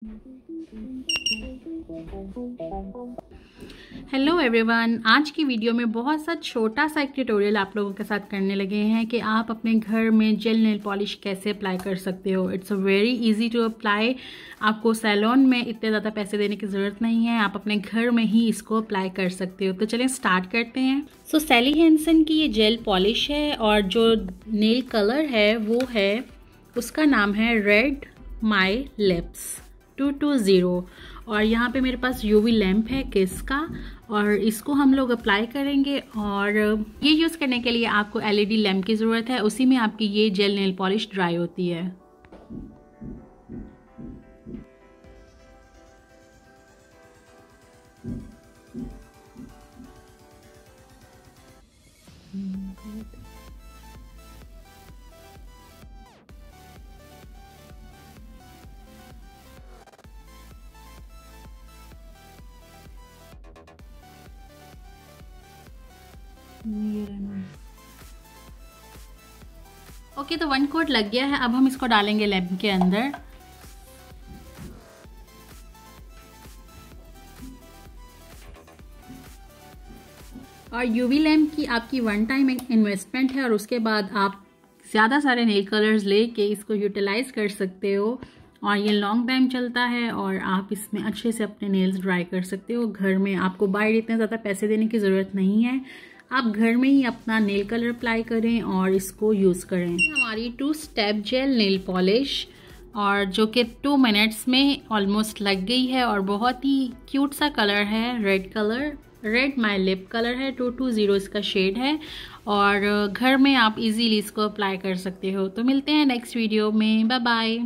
Hello everyone, आज की video में बहुत सा छोटा सा एक ट्यूटोरियल आप लोगों के साथ करने लगे हैं कि आप अपने घर में जेल नेल पॉलिश कैसे अप्लाई कर सकते हो। It's a very easy to apply. आपको सैलून में इतने ज़्यादा पैसे देने की ज़रूरत नहीं है, आप अपने घर में ही इसको अप्लाई कर सकते हो। तो चलें स्टार्ट करते हैं। सो सैली हैंसन की ये जेल पॉलिश है और जो नेल कलर है वो है, उसका नाम है रेड माई लिप्स 220। और यहाँ पे मेरे पास यूवी लैम्प है किस का, और इसको हम लोग अप्लाई करेंगे। और ये यूज़ करने के लिए आपको एलईडी लैम्प की ज़रूरत है, उसी में आपकी ये जेल नेल पॉलिश ड्राई होती है। ओके, तो 1 कोट लग गया है। अब हम इसको डालेंगे लैम्प के अंदर। और यूवी लैम्प की आपकी 1 टाइम इन्वेस्टमेंट है, और उसके बाद आप ज़्यादा सारे नेल कलर्स लेके इसको यूटिलाइज कर सकते हो। और ये लॉन्ग टाइम चलता है और आप इसमें अच्छे से अपने नेल्स ड्राई कर सकते हो घर में। आपको बाहर इतने ज़्यादा पैसे देने की ज़रूरत नहीं है, आप घर में ही अपना नेल कलर अप्लाई करें और इसको यूज़ करें। हमारी 2 स्टेप जेल नेल पॉलिश, और जो कि 2 मिनट्स में ऑलमोस्ट लग गई है, और बहुत ही क्यूट सा कलर है, रेड कलर, रेड माई लिप कलर है, 220 इसका शेड है। और घर में आप इजीली इसको अप्लाई कर सकते हो। तो मिलते हैं नेक्स्ट वीडियो में, बाय बाय।